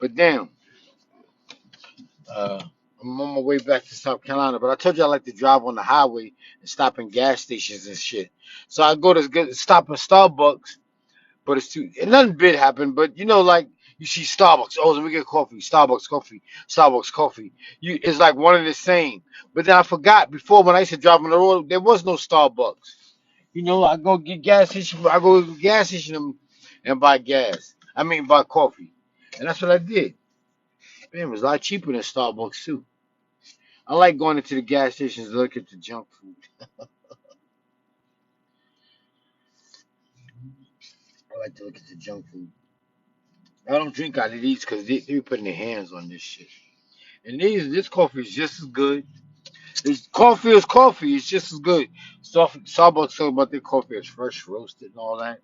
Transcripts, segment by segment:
But damn, uh, I'm on my way back to South Carolina. But I told you I like to drive on the highway and stop in gas stations and shit. So I go to stop at Starbucks, but it's too. And nothing big happened. But you know, like you see Starbucks. Oh, let me get coffee. Starbucks coffee. Starbucks coffee. It's like one and the same. But then I forgot before when I used to drive on the road, there was no Starbucks. You know, I go get gas station. I go to the gas station and buy gas. I mean, buy coffee, and that's what I did. Man, it was a lot cheaper than Starbucks too. I like going into the gas stations to look at the junk food. I like to look at the junk food. I don't drink out of these because they be putting their hands on this shit. And this coffee is just as good. This coffee is coffee. It's just as good. Starbucks talk about their coffee as fresh roasted and all that,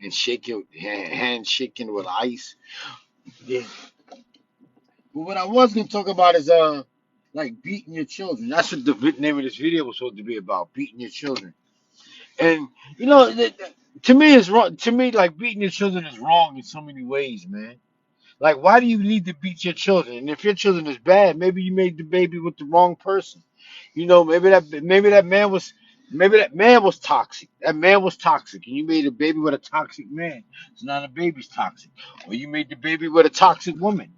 and shake it, hand shaking with ice. Yeah. But what I was gonna talk about is like beating your children. That's what the name of this video was supposed to be about, beating your children. And you know, to me, it's wrong. To me, like beating your children is wrong in so many ways, man. Like, why do you need to beat your children? And if your children is bad, maybe you made the baby with the wrong person. You know, maybe that man was toxic. That man was toxic, and you made a baby with a toxic man. So now the baby's toxic. Or you made the baby with a toxic woman.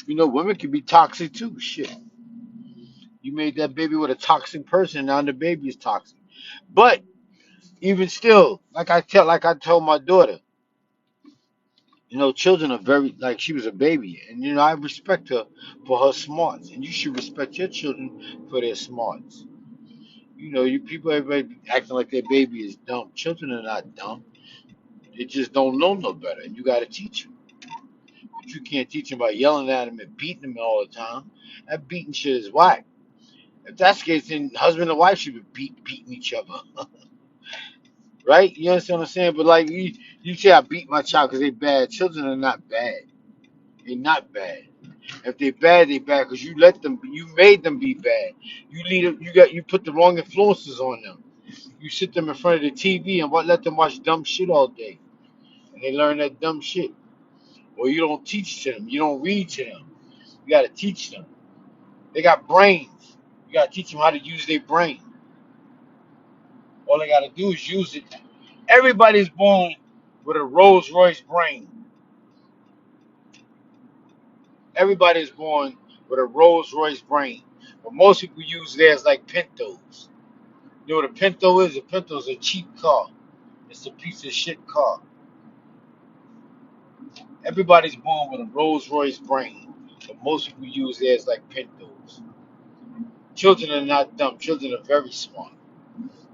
You know, women can be toxic too. Shit, you made that baby with a toxic person. Now the baby is toxic. But even still, like I told my daughter, you know, children are very like she was a baby, and you know I respect her for her smarts, and you should respect your children for their smarts. You know, you people everybody acting like their baby is dumb. Children are not dumb. They just don't know no better, and you got to teach them. But you can't teach them by yelling at them and beating them all the time. That beating shit is whack. If that's the case, then husband and wife should be beating each other, right? You understand what I'm saying? But like you say, I beat my child because they bad. Children are not bad. They're not bad. If they bad, they bad because you let them. You made them be bad. You lead them. You put the wrong influences on them. You sit them in front of the TV and let them watch dumb shit all day, and they learn that dumb shit. Or you don't teach to them. You don't read to them. You got to teach them. They got brains. You got to teach them how to use their brain. All they got to do is use it. Everybody's born with a Rolls Royce brain. Everybody's born with a Rolls Royce brain. But most people use theirs like Pintos. You know what a Pinto is? A Pinto is a cheap car. It's a piece of shit car. Everybody's born with a Rolls Royce brain. But most people use theirs like Pintos. Children are not dumb. Children are very smart.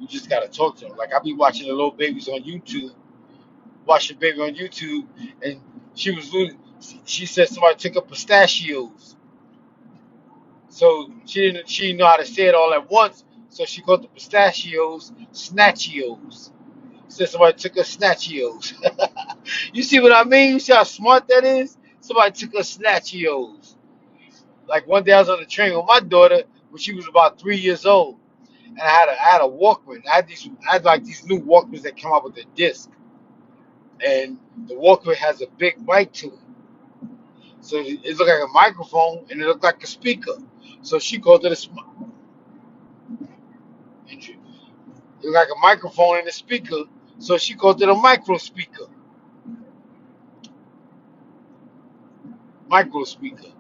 You just gotta talk to them. Like I be watching the little babies on YouTube. Watching baby on YouTube, and she was losing. She said somebody took her pistachios. So she didn't know how to say it all at once. So she called the pistachios snatchios. Said somebody took her snatchios. You see what I mean? You see how smart that is? Somebody took her snatchios. Like one day I was on the train with my daughter when she was about 3 years old, and I had a Walkman. I had like these new Walkmans that come out with a disc, and the Walkman has a big mic to it. So it looked like a microphone and it looked like a speaker. So she called it it looked like a microphone and a speaker. So she called it a micro speaker. Micro speaker.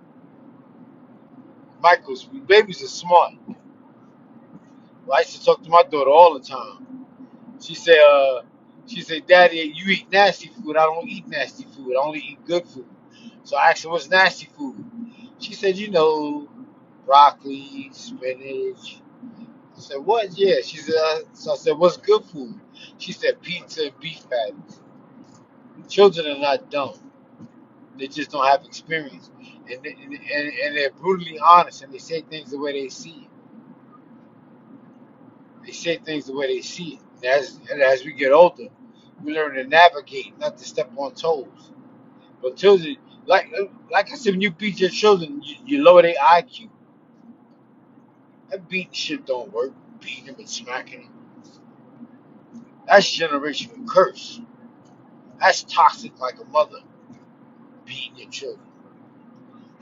Micro speaker. Babies are smart. I used to talk to my daughter all the time. She said, Daddy, you eat nasty food. I don't eat nasty food. I only eat good food. So I asked her, what's nasty food? She said, broccoli, spinach. I said, what? Yeah. She said, so I said, what's good food? She said, pizza and beef patties. Children are not dumb. They just don't have experience. And they're brutally honest and they say things the way they see it. They say things the way they see it. And as we get older, we learn to navigate, not to step on toes. But children, like I said, when you beat your children, you lower their IQ. That beating shit don't work. Beating them and smacking them. That's generational curse. That's toxic like a mother beating your children.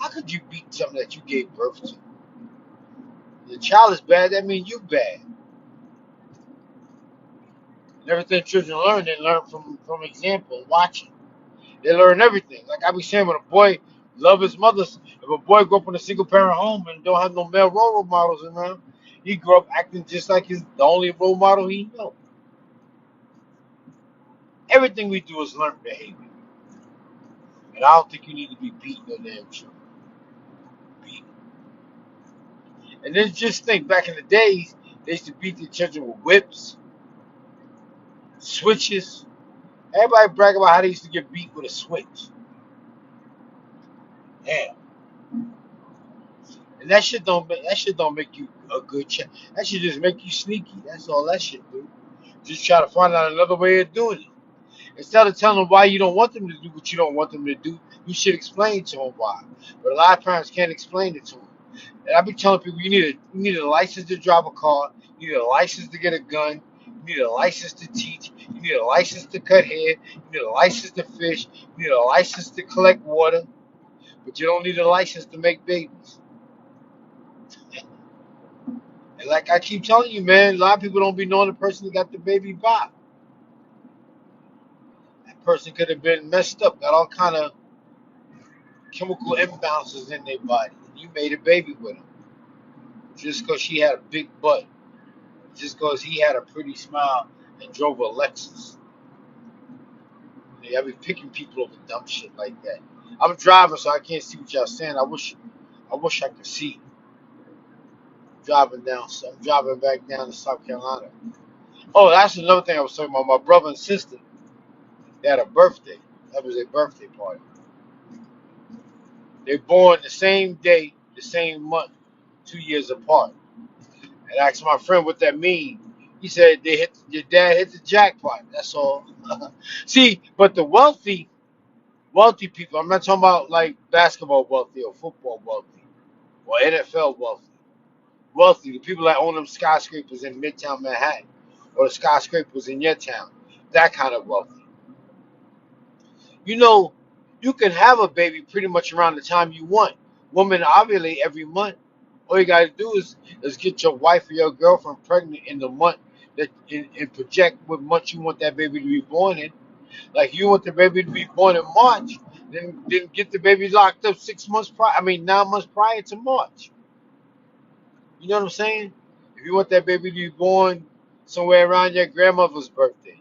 How could you beat something that you gave birth to? The child is bad, that means you bad. And everything children learn, they learn from example, watching. They learn everything. Like I be saying, when a boy love his mother, if a boy grow up in a single parent home and don't have no male role models around, he grow up acting just like the only role model he know. Everything we do is learned behavior. And I don't think you need to be beating no damn children. Beat. And then just think, back in the days, they used to beat the children with whips, switches. Everybody brag about how they used to get beat with a switch. Damn. And that shit don't make you a good child. That should just make you sneaky. That's all that shit do. Just try to find out another way of doing it. Instead of telling them why you don't want them to do what you don't want them to do, you should explain to them why. But a lot of parents can't explain it to them. And I be telling people you need a license to drive a car, you need a license to get a gun, you need a license to teach, you need a license to cut hair, you need a license to fish, you need a license to collect water, but you don't need a license to make babies. And like I keep telling you, man, a lot of people don't be knowing the person that got the baby by. That person could have been messed up, got all kind of chemical imbalances in their body. And you made a baby with them. Just because she had a big butt. Just because he had a pretty smile and drove a Lexus. I be picking people over dumb shit like that. I'm driving, so I can't see what y'all saying. I wish I could see. Driving down, so I'm driving back down to South Carolina. Oh, that's another thing I was talking about. My brother and sister, they had a birthday. That was their birthday party. They born the same day, the same month, 2 years apart. And I asked my friend what that mean. He said your dad hit the jackpot. That's all. See, but the wealthy people. I'm not talking about like basketball wealthy or football wealthy or NFL wealthy. Wealthy, the people that own them skyscrapers in Midtown Manhattan or the skyscrapers in your town. That kind of wealthy. You know, you can have a baby pretty much around the time you want. Women ovulate every month. All you gotta do is get your wife or your girlfriend pregnant in the month that and project what month you want that baby to be born in. Like you want the baby to be born in March, then get the baby locked up 6 months prior. I mean 9 months prior to March. You know what I'm saying? If you want that baby to be born somewhere around your grandmother's birthday,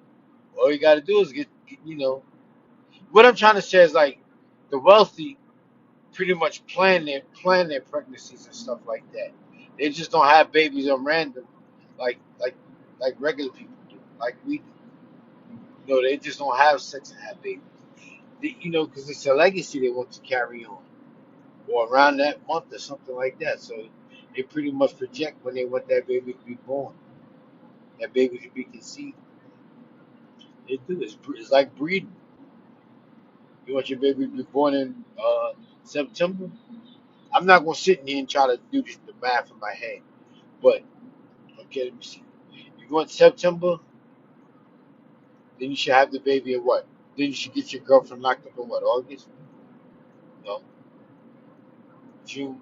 all you got to do is get. What I'm trying to say is like the wealthy pretty much plan their pregnancies and stuff like that. They just don't have babies on random, like like like regular people do, like we do. They just don't have sex and have babies. Because it's a legacy they want to carry on, or around that month or something like that. So they pretty much project when they want that baby to be born, that baby to be conceived. They do. It's like breeding. You want your baby to be born in September? I'm not gonna sit in here and try to do the math in my head, but okay, let me see. You go in September, then you should have the baby in what? Then you should get your girlfriend locked up in what? August? No, June?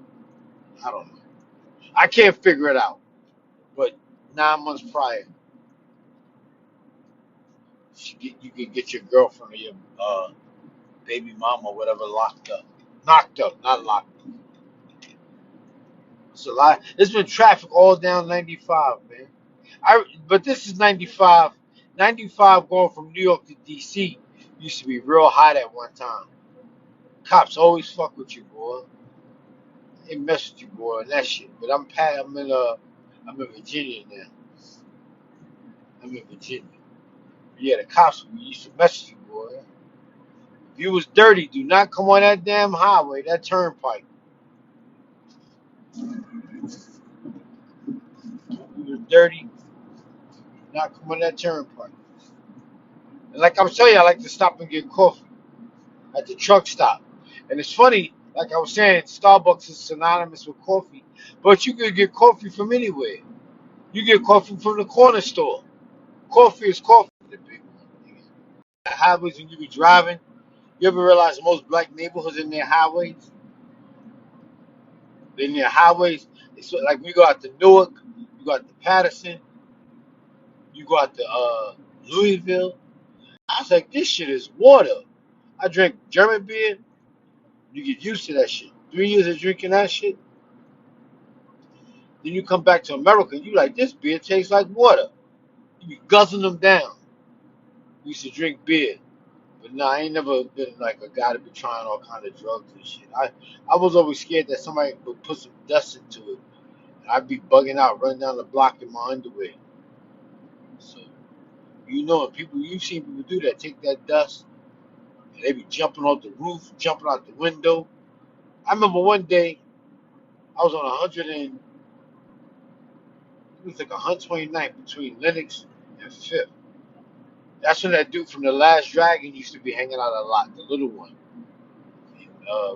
I don't know. I can't figure it out. But 9 months prior, you can get your girlfriend or your baby mama or whatever locked up. Knocked up, not locked up. It's a lot. There's been traffic all down 95, man. But this is 95. 95 going from New York to DC used to be real hot at one time. Cops always fuck with you, boy. They mess with you, boy, and that shit. But I'm in Virginia now. I'm in Virginia. Yeah, the cops used to mess with you, boy. If you was dirty, do not come on that damn highway, that turnpike. If you was dirty, do not come on that turnpike. And like I was telling you, I like to stop and get coffee at the truck stop. And it's funny, like I was saying, Starbucks is synonymous with coffee, but you can get coffee from anywhere. You get coffee from the corner store. Coffee is coffee. The big one. Highways when you be driving, you ever realize most black neighborhoods in their highways? Then the highways, it's like we go out to Newark, you go out to Patterson, you go out to Louisville. I was like, this shit is water. I drink German beer. You get used to that shit. 3 years of drinking that shit, then you come back to America and you like, this beer tastes like water. You be guzzling them down. We used to drink beer. But nah, I ain't never been like a guy to be trying all kind of drugs and shit. I was always scared that somebody would put some dust into it. And I'd be bugging out, running down the block in my underwear. So people you've seen people do that, take that dust and they be jumping off the roof, jumping out the window. I remember one day I was on 100 and it was like 129th between Lennox and Fifth. That's when that dude from the Last Dragon used to be hanging out a lot, the little one.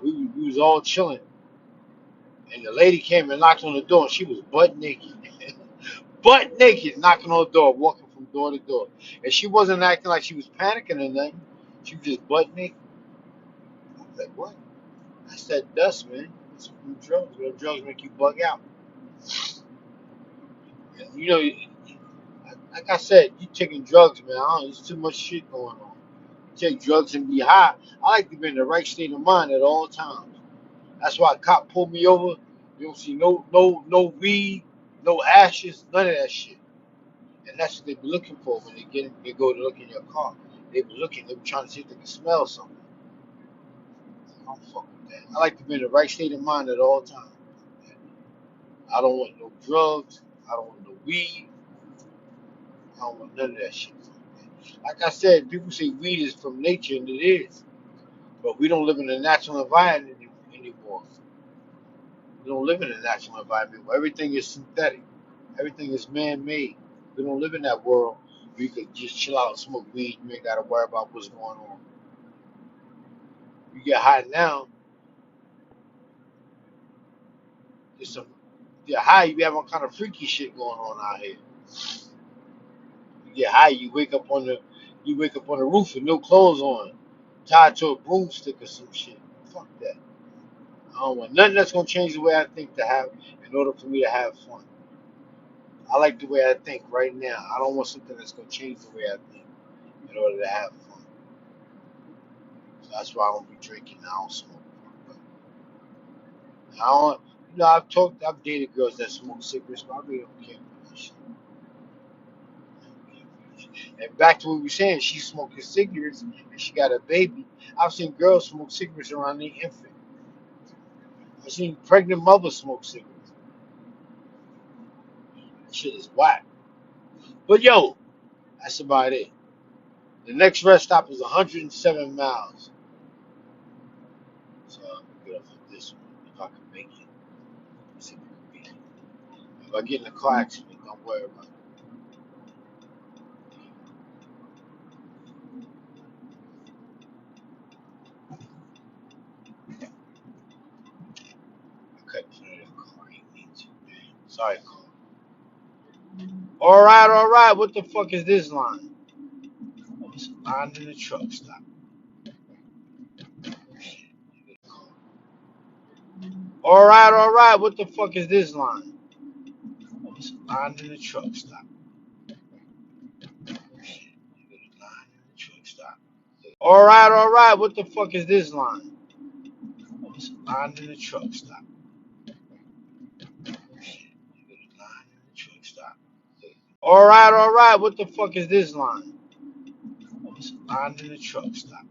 We was all chilling, and the lady came and knocked on the door, and she was butt naked, butt naked, knocking on the door, walking from door to door, and she wasn't acting like she was panicking or nothing. She was just butt naked. I was like, what? I said, dust, man. It's from drugs. Real drugs make you bug out. And, like I said, you taking drugs, man. There's too much shit going on. You take drugs and be high. I like to be in the right state of mind at all times. That's why a cop pulled me over. You don't see no weed, no ashes, none of that shit. And that's what they be looking for when they go to look in your car. They be looking, they be trying to see if they can smell something. I don't fuck with that. I like to be in the right state of mind at all times. I don't want no drugs. I don't want no weed. I don't want none of that shit. Like I said, people say weed is from nature, and it is. But we don't live in a natural environment anymore. We don't live in a natural environment where everything is synthetic. Everything is man-made. We don't live in that world where you could just chill out and smoke weed. You ain't got to worry about what's going on. You get high now, there's some. You get high, you be having all kind of freaky shit going on out here. You get high, you wake up on the roof with no clothes on, tied to a broomstick or some shit. Fuck that. I don't want nothing that's gonna change the way I think in order for me to have fun. I like the way I think right now. I don't want something that's gonna change the way I think in order to have fun. So that's why I don't be drinking. I don't smoke. But I don't. I've dated girls that smoke cigarettes, but I really don't care for that shit. And back to what we were saying, she's smoking cigarettes and she got a baby. I've seen girls smoke cigarettes around their infant. I've seen pregnant mothers smoke cigarettes. That shit is whack. But yo, that's about it. The next rest stop is 107 miles. So I'm gonna get off of this one if I can make it. Let's see if I can make it. If I get in a car accident, don't worry about it. I couldn't put it in the car. I didn't mean to. Sorry, car. All right. What the fuck is this line? Oh, it's a line in the truck stop. All right. What the fuck is this line? Oh, it's a line in the truck stop. Line in the truck stop. All right. What the fuck is this line? Oh, it's a line in the truck stop. Line in the truck stop. All right. What the fuck is this line? Oh, it's a line in the truck stop.